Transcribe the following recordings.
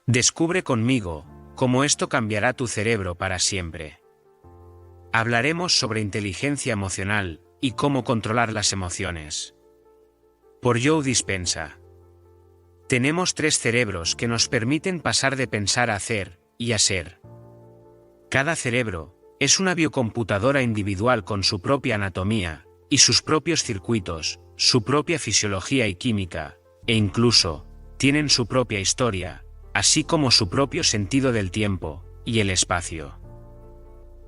Descubre conmigo cómo esto cambiará tu cerebro para siempre. Hablaremos sobre inteligencia emocional y cómo controlar las emociones. Por Joe Dispenza. Tenemos 3 cerebros que nos permiten pasar de pensar a hacer y a ser. Cada cerebro es una biocomputadora individual con su propia anatomía y sus propios circuitos, su propia fisiología y química, e incluso tienen su propia historia, así como su propio sentido del tiempo y el espacio.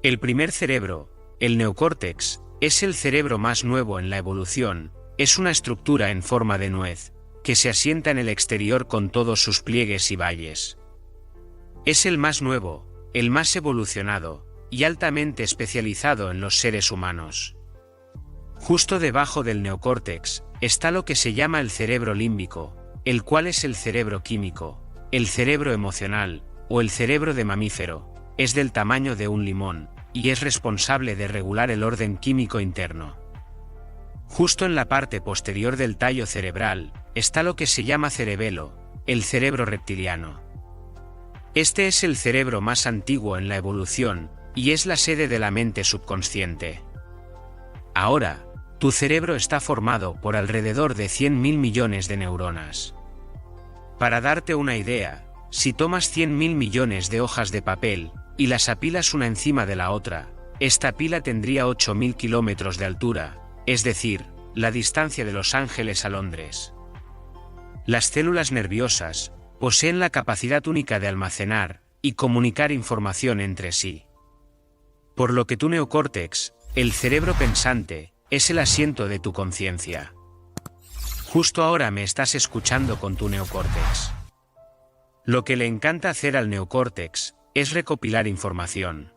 El primer cerebro, el neocórtex, es el cerebro más nuevo en la evolución, es una estructura en forma de nuez, que se asienta en el exterior con todos sus pliegues y valles. Es el más nuevo, el más evolucionado, y altamente especializado en los seres humanos. Justo debajo del neocórtex está lo que se llama el cerebro límbico, el cual es el cerebro químico, el cerebro emocional, o el cerebro de mamífero, es del tamaño de un limón, y es responsable de regular el orden químico interno. Justo en la parte posterior del tallo cerebral, está lo que se llama cerebelo, el cerebro reptiliano. Este es el cerebro más antiguo en la evolución, y es la sede de la mente subconsciente. Ahora, tu cerebro está formado por alrededor de 100.000 millones de neuronas. Para darte una idea, si tomas 100.000 millones de hojas de papel, y las apilas una encima de la otra, esta pila tendría 8.000 kilómetros de altura, es decir, la distancia de Los Ángeles a Londres. Las células nerviosas poseen la capacidad única de almacenar y comunicar información entre sí. Por lo que tu neocórtex, el cerebro pensante, es el asiento de tu conciencia. Justo ahora me estás escuchando con tu neocórtex. Lo que le encanta hacer al neocórtex es recopilar información.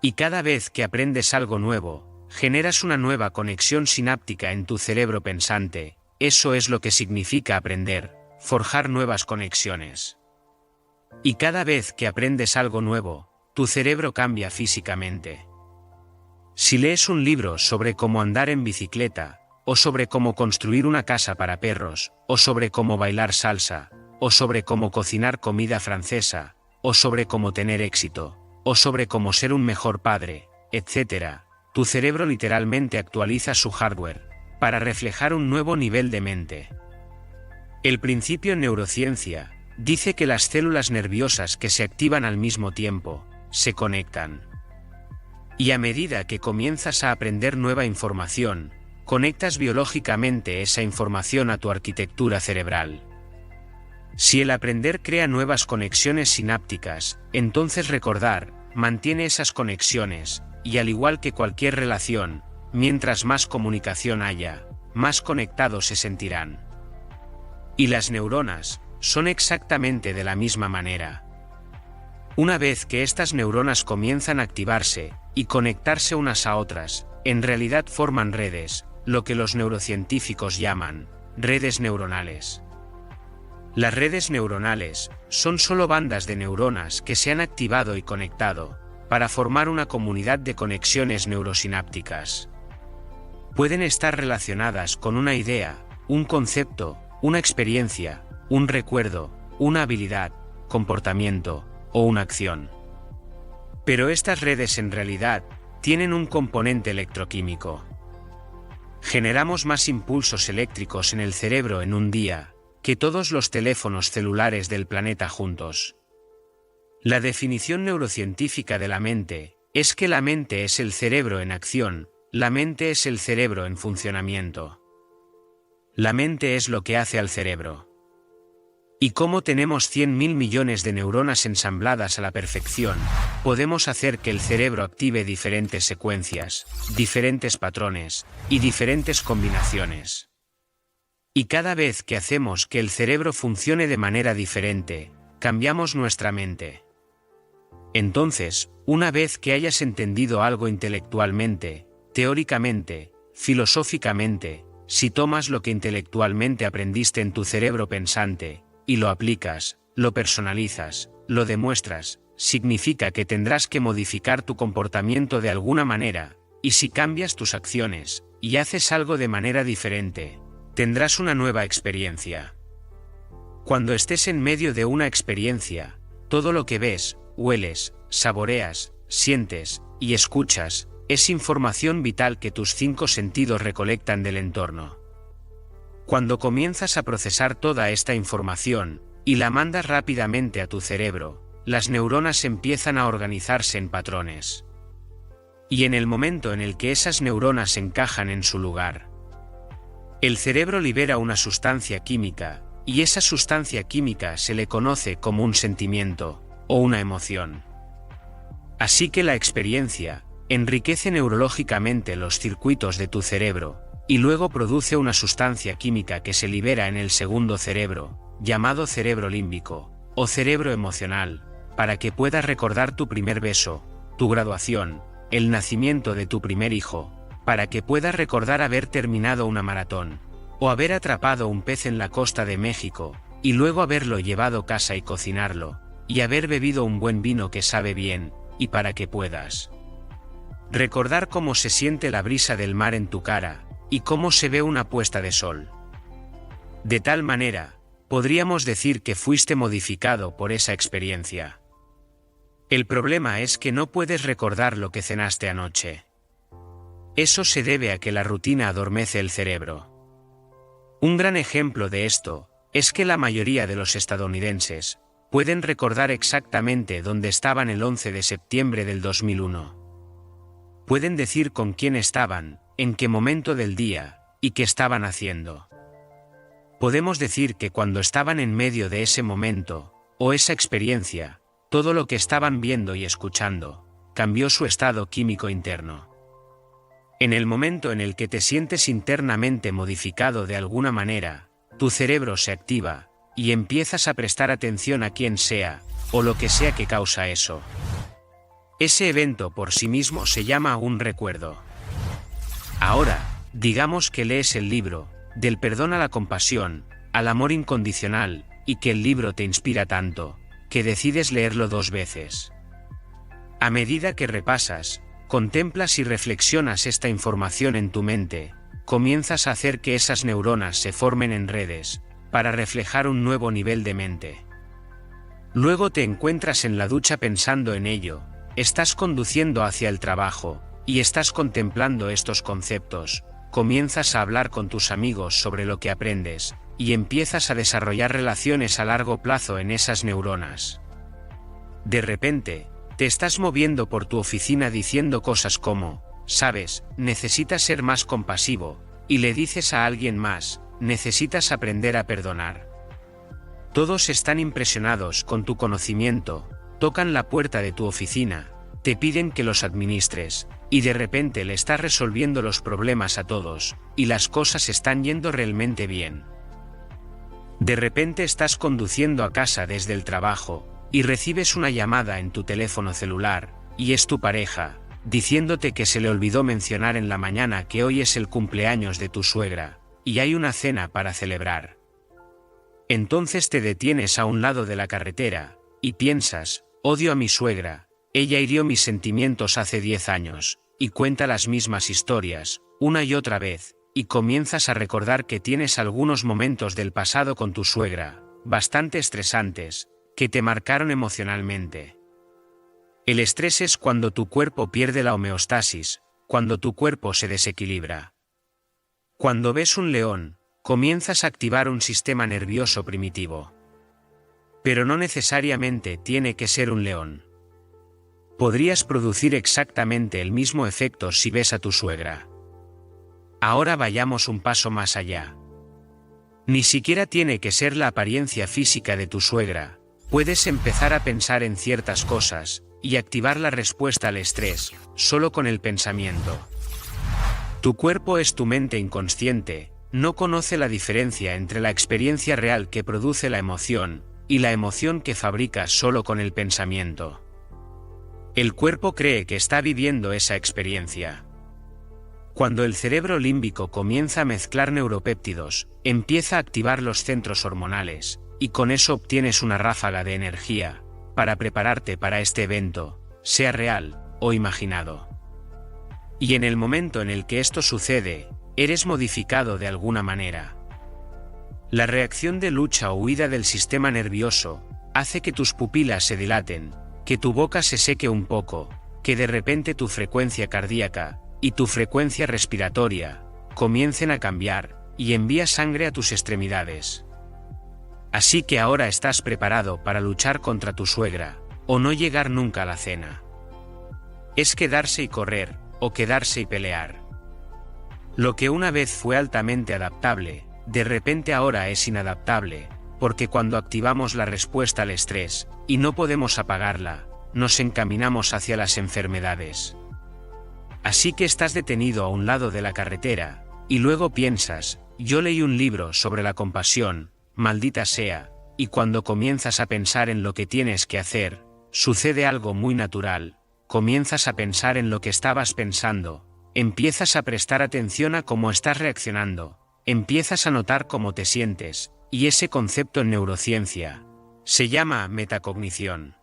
Y cada vez que aprendes algo nuevo, generas una nueva conexión sináptica en tu cerebro pensante. Eso es lo que significa aprender, forjar nuevas conexiones. Y cada vez que aprendes algo nuevo, tu cerebro cambia físicamente. Si lees un libro sobre cómo andar en bicicleta, o sobre cómo construir una casa para perros, o sobre cómo bailar salsa, o sobre cómo cocinar comida francesa, o sobre cómo tener éxito, o sobre cómo ser un mejor padre, etc., tu cerebro literalmente actualiza su hardware, para reflejar un nuevo nivel de mente. El principio en neurociencia dice que las células nerviosas que se activan al mismo tiempo, se conectan. Y a medida que comienzas a aprender nueva información, conectas biológicamente esa información a tu arquitectura cerebral. Si el aprender crea nuevas conexiones sinápticas, entonces recordar mantiene esas conexiones, y al igual que cualquier relación, mientras más comunicación haya, más conectados se sentirán. Y las neuronas son exactamente de la misma manera. Una vez que estas neuronas comienzan a activarse y conectarse unas a otras, en realidad forman redes, lo que los neurocientíficos llaman redes neuronales. Las redes neuronales son solo bandas de neuronas que se han activado y conectado para formar una comunidad de conexiones neurosinápticas. Pueden estar relacionadas con una idea, un concepto, una experiencia, un recuerdo, una habilidad, comportamiento o una acción. Pero estas redes en realidad tienen un componente electroquímico. Generamos más impulsos eléctricos en el cerebro en un día que todos los teléfonos celulares del planeta juntos. La definición neurocientífica de la mente es que la mente es el cerebro en acción, la mente es el cerebro en funcionamiento. La mente es lo que hace al cerebro. Y como tenemos 100.000 millones de neuronas ensambladas a la perfección, podemos hacer que el cerebro active diferentes secuencias, diferentes patrones y diferentes combinaciones. Y cada vez que hacemos que el cerebro funcione de manera diferente, cambiamos nuestra mente. Entonces, una vez que hayas entendido algo intelectualmente, teóricamente, filosóficamente, si tomas lo que intelectualmente aprendiste en tu cerebro pensante, y lo aplicas, lo personalizas, lo demuestras, significa que tendrás que modificar tu comportamiento de alguna manera, y si cambias tus acciones, y haces algo de manera diferente, tendrás una nueva experiencia. Cuando estés en medio de una experiencia, todo lo que ves, hueles, saboreas, sientes y escuchas, es información vital que tus 5 sentidos recolectan del entorno. Cuando comienzas a procesar toda esta información, y la mandas rápidamente a tu cerebro, las neuronas empiezan a organizarse en patrones. Y en el momento en el que esas neuronas encajan en su lugar, el cerebro libera una sustancia química, y esa sustancia química se le conoce como un sentimiento, o una emoción. Así que la experiencia enriquece neurológicamente los circuitos de tu cerebro, y luego produce una sustancia química que se libera en el segundo cerebro, llamado cerebro límbico, o cerebro emocional, para que puedas recordar tu primer beso, tu graduación, el nacimiento de tu primer hijo, para que puedas recordar haber terminado una maratón, o haber atrapado un pez en la costa de México, y luego haberlo llevado a casa y cocinarlo, y haber bebido un buen vino que sabe bien, y para que puedas recordar cómo se siente la brisa del mar en tu cara, y cómo se ve una puesta de sol. De tal manera, podríamos decir que fuiste modificado por esa experiencia. El problema es que no puedes recordar lo que cenaste anoche. Eso se debe a que la rutina adormece el cerebro. Un gran ejemplo de esto es que la mayoría de los estadounidenses pueden recordar exactamente dónde estaban el 11 de septiembre del 2001. Pueden decir con quién estaban, en qué momento del día, y qué estaban haciendo. Podemos decir que cuando estaban en medio de ese momento, o esa experiencia, todo lo que estaban viendo y escuchando, cambió su estado químico interno. En el momento en el que te sientes internamente modificado de alguna manera, tu cerebro se activa, y empiezas a prestar atención a quien sea, o lo que sea que causa eso. Ese evento por sí mismo se llama un recuerdo. Ahora, digamos que lees el libro, del perdón a la compasión, al amor incondicional, y que el libro te inspira tanto, que decides leerlo 2 veces. A medida que repasas, contemplas y reflexionas esta información en tu mente, comienzas a hacer que esas neuronas se formen en redes, para reflejar un nuevo nivel de mente. Luego te encuentras en la ducha pensando en ello, estás conduciendo hacia el trabajo, y estás contemplando estos conceptos, comienzas a hablar con tus amigos sobre lo que aprendes, y empiezas a desarrollar relaciones a largo plazo en esas neuronas. De repente, te estás moviendo por tu oficina diciendo cosas como, sabes, necesitas ser más compasivo, y le dices a alguien más, necesitas aprender a perdonar. Todos están impresionados con tu conocimiento, tocan la puerta de tu oficina, te piden que los administres, y de repente le estás resolviendo los problemas a todos, y las cosas están yendo realmente bien. De repente estás conduciendo a casa desde el trabajo, y recibes una llamada en tu teléfono celular, y es tu pareja, diciéndote que se le olvidó mencionar en la mañana que hoy es el cumpleaños de tu suegra, y hay una cena para celebrar. Entonces te detienes a un lado de la carretera, y piensas, odio a mi suegra, ella hirió mis sentimientos hace 10 años, y cuenta las mismas historias, una y otra vez, y comienzas a recordar que tienes algunos momentos del pasado con tu suegra, bastante estresantes, que te marcaron emocionalmente. El estrés es cuando tu cuerpo pierde la homeostasis, cuando tu cuerpo se desequilibra. Cuando ves un león, comienzas a activar un sistema nervioso primitivo. Pero no necesariamente tiene que ser un león. Podrías producir exactamente el mismo efecto si ves a tu suegra. Ahora vayamos un paso más allá. Ni siquiera tiene que ser la apariencia física de tu suegra, puedes empezar a pensar en ciertas cosas, y activar la respuesta al estrés, solo con el pensamiento. Tu cuerpo es tu mente inconsciente, no conoce la diferencia entre la experiencia real que produce la emoción, y la emoción que fabricas solo con el pensamiento. El cuerpo cree que está viviendo esa experiencia. Cuando el cerebro límbico comienza a mezclar neuropéptidos, empieza a activar los centros hormonales, y con eso obtienes una ráfaga de energía, para prepararte para este evento, sea real o imaginado. Y en el momento en el que esto sucede, eres modificado de alguna manera. La reacción de lucha o huida del sistema nervioso hace que tus pupilas se dilaten, que tu boca se seque un poco, que de repente tu frecuencia cardíaca y tu frecuencia respiratoria comiencen a cambiar y envía sangre a tus extremidades. Así que ahora estás preparado para luchar contra tu suegra, o no llegar nunca a la cena. Es quedarse y correr, o quedarse y pelear. Lo que una vez fue altamente adaptable, de repente ahora es inadaptable, porque cuando activamos la respuesta al estrés, y no podemos apagarla, nos encaminamos hacia las enfermedades. Así que estás detenido a un lado de la carretera, y luego piensas, yo leí un libro sobre la compasión, maldita sea, y cuando comienzas a pensar en lo que tienes que hacer, sucede algo muy natural, comienzas a pensar en lo que estabas pensando, empiezas a prestar atención a cómo estás reaccionando, empiezas a notar cómo te sientes, y ese concepto en neurociencia se llama metacognición.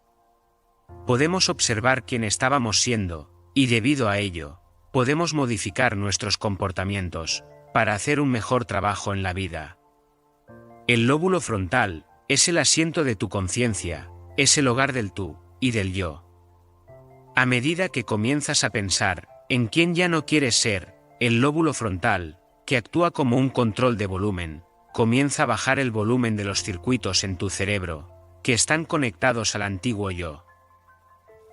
Podemos observar quién estábamos siendo, y debido a ello, podemos modificar nuestros comportamientos para hacer un mejor trabajo en la vida. El lóbulo frontal es el asiento de tu conciencia, es el hogar del tú y del yo. A medida que comienzas a pensar en quién ya no quieres ser, el lóbulo frontal, que actúa como un control de volumen, comienza a bajar el volumen de los circuitos en tu cerebro, que están conectados al antiguo yo.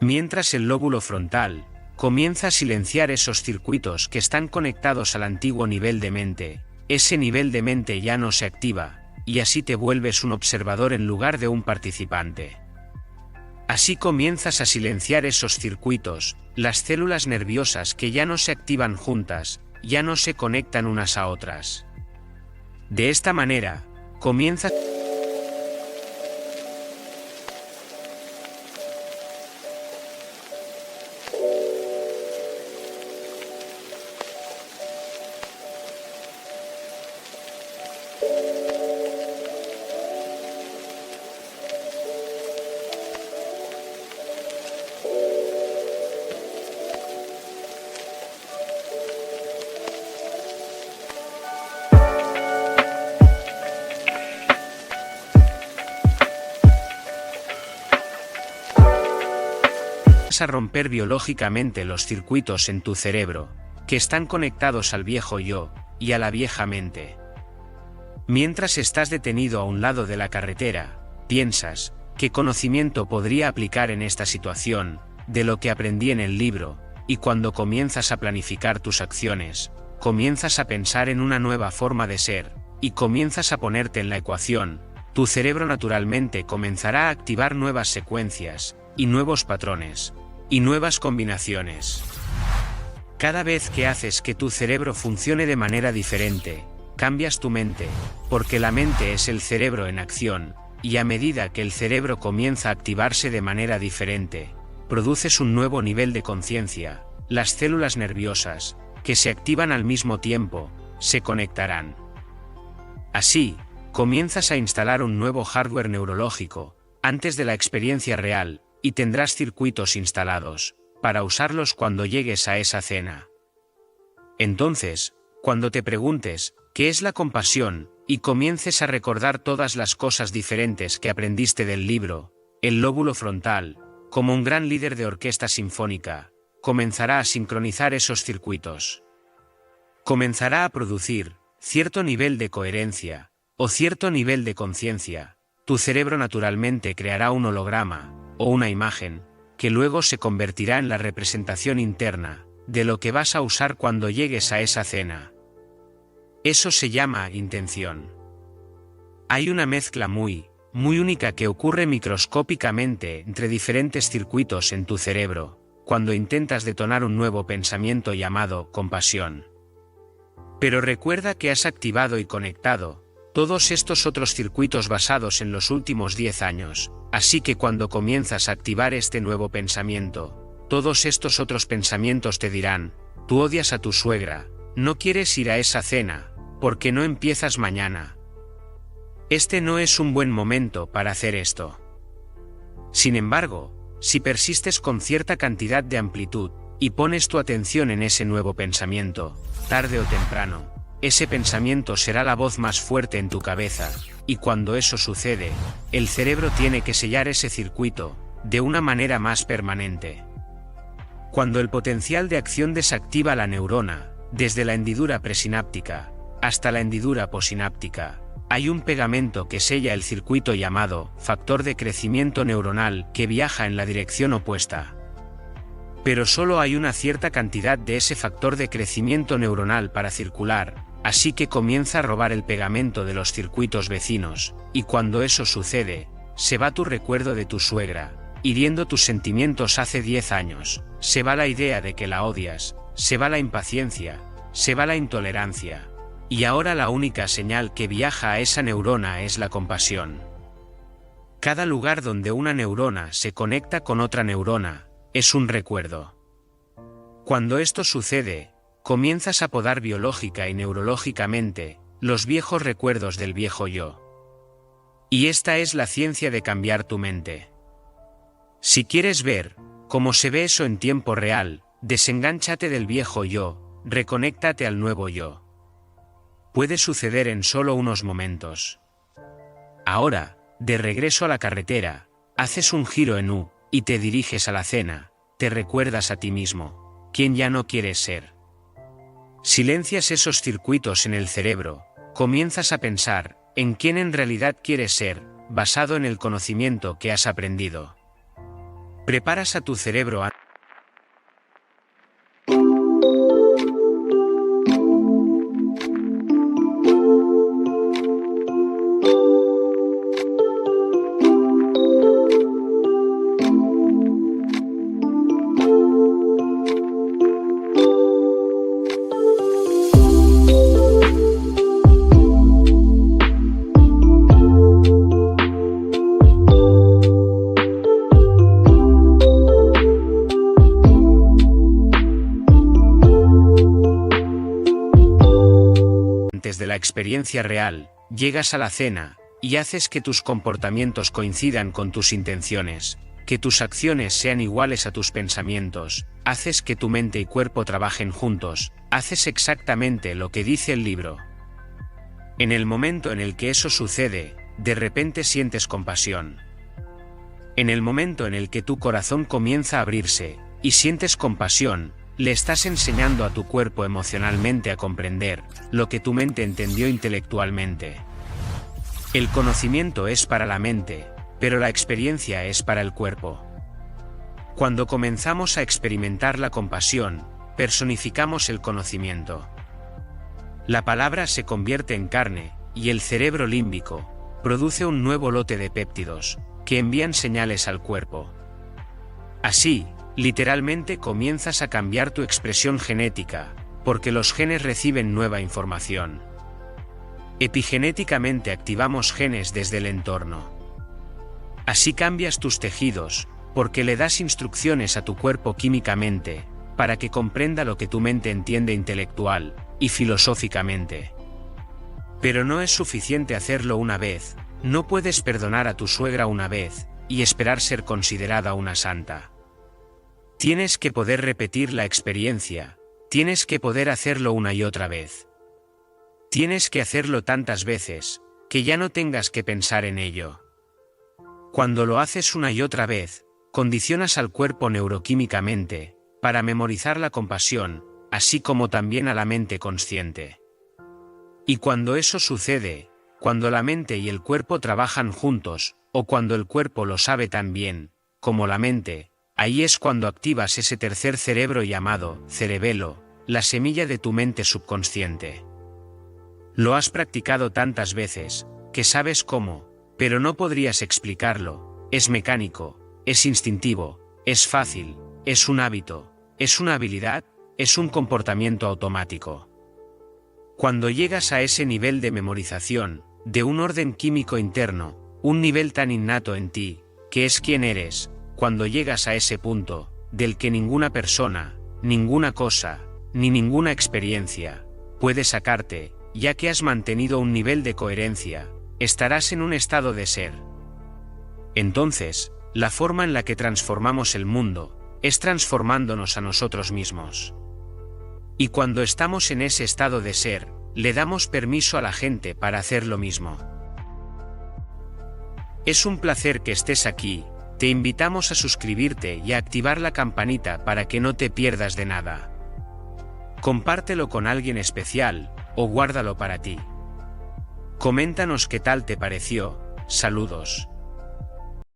Mientras el lóbulo frontal comienza a silenciar esos circuitos que están conectados al antiguo nivel de mente, ese nivel de mente ya no se activa, y así te vuelves un observador en lugar de un participante. Así comienzas a silenciar esos circuitos, las células nerviosas que ya no se activan juntas, ya no se conectan unas a otras. De esta manera, comienzas a romper biológicamente los circuitos en tu cerebro, que están conectados al viejo yo y a la vieja mente. Mientras estás detenido a un lado de la carretera, piensas, ¿qué conocimiento podría aplicar en esta situación, de lo que aprendí en el libro? Y cuando comienzas a planificar tus acciones, comienzas a pensar en una nueva forma de ser, y comienzas a ponerte en la ecuación, tu cerebro naturalmente comenzará a activar nuevas secuencias, y nuevos patrones, y nuevas combinaciones. Cada vez que haces que tu cerebro funcione de manera diferente, cambias tu mente, porque la mente es el cerebro en acción, y a medida que el cerebro comienza a activarse de manera diferente, produces un nuevo nivel de conciencia, las células nerviosas, que se activan al mismo tiempo, se conectarán. Así, comienzas a instalar un nuevo hardware neurológico, antes de la experiencia real, y tendrás circuitos instalados, para usarlos cuando llegues a esa cena. Entonces, cuando te preguntes, ¿qué es la compasión?, y comiences a recordar todas las cosas diferentes que aprendiste del libro, el lóbulo frontal, como un gran líder de orquesta sinfónica, comenzará a sincronizar esos circuitos. Comenzará a producir cierto nivel de coherencia, o cierto nivel de conciencia. Tu cerebro naturalmente creará un holograma, o una imagen, que luego se convertirá en la representación interna, de lo que vas a usar cuando llegues a esa cena. Eso se llama intención. Hay una mezcla muy única que ocurre microscópicamente entre diferentes circuitos en tu cerebro, cuando intentas detonar un nuevo pensamiento llamado compasión. Pero recuerda que has activado y conectado todos estos otros circuitos basados en los últimos 10 años, así que cuando comienzas a activar este nuevo pensamiento, todos estos otros pensamientos te dirán, tú odias a tu suegra, no quieres ir a esa cena, ¿por qué no empiezas mañana? Este no es un buen momento para hacer esto. Sin embargo, si persistes con cierta cantidad de amplitud, y pones tu atención en ese nuevo pensamiento, tarde o temprano, ese pensamiento será la voz más fuerte en tu cabeza, y cuando eso sucede, el cerebro tiene que sellar ese circuito, de una manera más permanente. Cuando el potencial de acción desactiva la neurona, desde la hendidura presináptica hasta la hendidura posináptica, hay un pegamento que sella el circuito llamado factor de crecimiento neuronal que viaja en la dirección opuesta. Pero solo hay una cierta cantidad de ese factor de crecimiento neuronal para circular, así que comienza a robar el pegamento de los circuitos vecinos, y cuando eso sucede, se va tu recuerdo de tu suegra, hiriendo tus sentimientos hace 10 años, se va la idea de que la odias, se va la impaciencia, se va la intolerancia. Y ahora la única señal que viaja a esa neurona es la compasión. Cada lugar donde una neurona se conecta con otra neurona, es un recuerdo. Cuando esto sucede, comienzas a podar biológica y neurológicamente los viejos recuerdos del viejo yo. Y esta es la ciencia de cambiar tu mente. Si quieres ver cómo se ve eso en tiempo real, desengánchate del viejo yo, reconéctate al nuevo yo. Puede suceder en solo unos momentos. Ahora, de regreso a la carretera, haces un giro en U, y te diriges a la cena, te recuerdas a ti mismo, quien ya no quieres ser. Silencias esos circuitos en el cerebro, comienzas a pensar en quién en realidad quieres ser, basado en el conocimiento que has aprendido. Preparas a tu cerebro a de la experiencia real, llegas a la cena, y haces que tus comportamientos coincidan con tus intenciones, que tus acciones sean iguales a tus pensamientos, haces que tu mente y cuerpo trabajen juntos, haces exactamente lo que dice el libro. En el momento en el que eso sucede, de repente sientes compasión. En el momento en el que tu corazón comienza a abrirse, y sientes compasión, le estás enseñando a tu cuerpo emocionalmente a comprender lo que tu mente entendió intelectualmente. El conocimiento es para la mente, pero la experiencia es para el cuerpo. Cuando comenzamos a experimentar la compasión, personificamos el conocimiento. La palabra se convierte en carne, y el cerebro límbico produce un nuevo lote de péptidos, que envían señales al cuerpo. Así, literalmente comienzas a cambiar tu expresión genética, porque los genes reciben nueva información. Epigenéticamente activamos genes desde el entorno. Así cambias tus tejidos, porque le das instrucciones a tu cuerpo químicamente, para que comprenda lo que tu mente entiende intelectual y filosóficamente. Pero no es suficiente hacerlo una vez, no puedes perdonar a tu suegra una vez, y esperar ser considerada una santa. Tienes que poder repetir la experiencia, tienes que poder hacerlo una y otra vez. Tienes que hacerlo tantas veces, que ya no tengas que pensar en ello. Cuando lo haces una y otra vez, condicionas al cuerpo neuroquímicamente, para memorizar la compasión, así como también a la mente consciente. Y cuando eso sucede, cuando la mente y el cuerpo trabajan juntos, o cuando el cuerpo lo sabe tan bien, como la mente, ahí es cuando activas ese tercer cerebro llamado cerebelo, la semilla de tu mente subconsciente. Lo has practicado tantas veces, que sabes cómo, pero no podrías explicarlo, es mecánico, es instintivo, es fácil, es un hábito, es una habilidad, es un comportamiento automático. Cuando llegas a ese nivel de memorización, de un orden químico interno, un nivel tan innato en ti, que es quien eres, cuando llegas a ese punto, del que ninguna persona, ninguna cosa, ni ninguna experiencia, puede sacarte, ya que has mantenido un nivel de coherencia, estarás en un estado de ser. Entonces, la forma en la que transformamos el mundo, es transformándonos a nosotros mismos. Y cuando estamos en ese estado de ser, le damos permiso a la gente para hacer lo mismo. Es un placer que estés aquí, te invitamos a suscribirte y a activar la campanita para que no te pierdas de nada. Compártelo con alguien especial, o guárdalo para ti. Coméntanos qué tal te pareció, saludos.